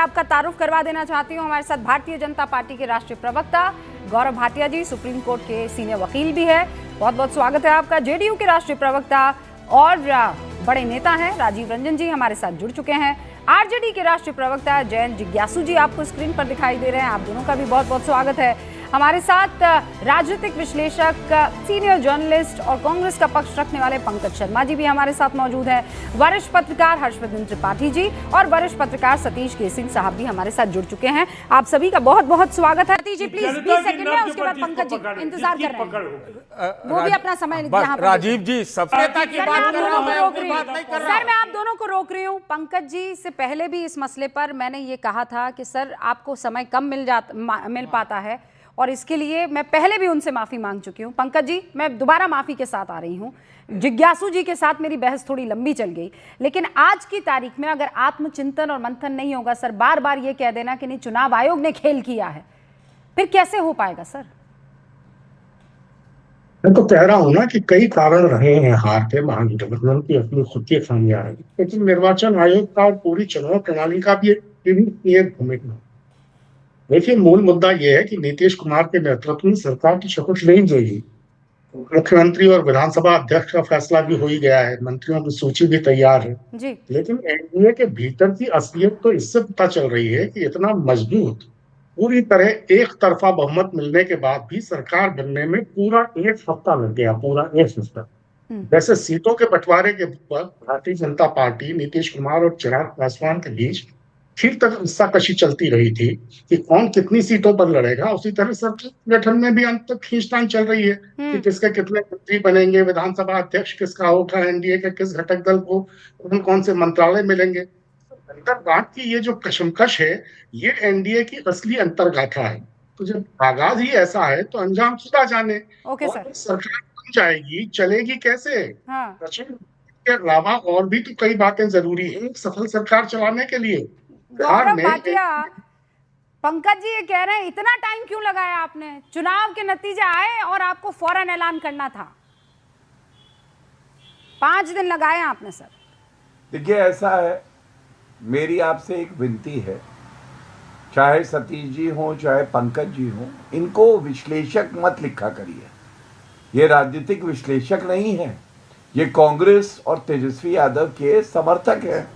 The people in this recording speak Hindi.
आपका तारुफ करवा देना चाहती हूँ। हमारे साथ भारतीय जनता पार्टी के राष्ट्रीय प्रवक्ता गौरव भाटिया जी, सुप्रीम कोर्ट के सीनियर वकील भी है। बहुत बहुत स्वागत है आपका। जेडीयू के राष्ट्रीय प्रवक्ता और बड़े नेता हैं राजीव रंजन जी हमारे साथ जुड़ चुके हैं। आरजेडी के राष्ट्रीय प्रवक्ता जयंत जिज्ञासु जी आपको स्क्रीन पर दिखाई दे रहे हैं, आप दोनों का भी बहुत बहुत स्वागत है। हमारे साथ राजनीतिक विश्लेषक, सीनियर जर्नलिस्ट और कांग्रेस का पक्ष रखने वाले पंकज शर्मा जी भी हमारे साथ मौजूद हैं। वरिष्ठ पत्रकार हर्षवर्धन त्रिपाठी जी और वरिष्ठ पत्रकार सतीश केसिंग साहब भी हमारे साथ जुड़ चुके हैं। आप सभी का बहुत बहुत स्वागत है। सतीश जी प्लीज 20 सेकंड में, उसके बाद पंकज जी इंतजार कर रहे हैं, वो भी अपना समय यहाँ पर। राजीव जी सभ्यता की बात कर रहा हूं, सर मैं आप दोनों को रोक रही हूँ। पंकज जी से पहले भी इस मसले पर मैंने ये कहा था कि सर आपको समय कम मिल पाता है और इसके लिए मैं पहले भी उनसे माफी मांग चुकी हूँ। पंकज जी मैं दोबारा माफी के साथ आ रही हूँ। जिज्ञासु जी के साथ मेरी बहस थोड़ी लंबी चल गई, लेकिन आज की तारीख में अगर आत्मचिंतन और मंथन नहीं होगा सर, बार बार ये कह देना कि नहीं चुनाव आयोग ने खेल किया है, फिर कैसे हो पाएगा सर? मैं तो कह रहा हूं ना कि कई कारण रहे हैं हार के, महागठबंधन की अपनी खुद की खामियां हैं, लेकिन निर्वाचन आयोग का और पूरी चुनाव प्रणाली का भी एक भूमिका। देखिए, मूल मुद्दा यह है कि नीतीश कुमार के नेतृत्व में सरकार की शपथ नहीं लेगी। मुख्यमंत्री और विधानसभा अध्यक्ष का फैसला भी हो ही गया है, मंत्रियों की सूची भी तैयार है जी। लेकिन एनडीए के भीतर की असलियत तो इससे पता चल रही है कि इतना मजबूत, पूरी तरह एक तरफा बहुमत मिलने के बाद भी सरकार बनने में पूरा एक हफ्ता लग गया, पूरा एक हफ्ता। जैसे सीटों के बंटवारे के ऊपर भारतीय जनता पार्टी, नीतीश कुमार और चिराग पासवान के बीच फिर तक रस्साकशी चलती रही थी कि कौन कितनी सीटों पर लड़ेगा, उसी तरह सरकार गठन में भी अंत तक खींचतान चल रही है कि किसके कितने मंत्री बनेंगे, विधानसभा अध्यक्ष किसका होगा, एनडीए के किस घटक दल को कौन कौन से मंत्रालय मिलेंगे। अंतर्गात की ये जो कशमकश है, ये एनडीए की असली अंतर्गाथा है। तो जब आगाज ही ऐसा है तो अंजाम खुदा जाने। ओके और सर। सरकार बन जाएगी, चलेगी कैसे? हाँ। के अलावा और भी तो कई बातें जरूरी है एक सफल सरकार चलाने के लिए। गौरव भाटिया, पंकज जी ये कह रहे हैं इतना टाइम क्यों लगाया आपने? चुनाव के नतीजे आए और आपको फौरन ऐलान करना था, 5 दिन लगाए आपने सर। देखिए ऐसा है, मेरी आपसे एक विनती है, चाहे सतीश जी हो चाहे पंकज जी हो, इनको विश्लेषक मत लिखा करिए। ये राजनीतिक विश्लेषक नहीं है, ये कांग्रेस और तेजस्वी यादव के समर्थक है।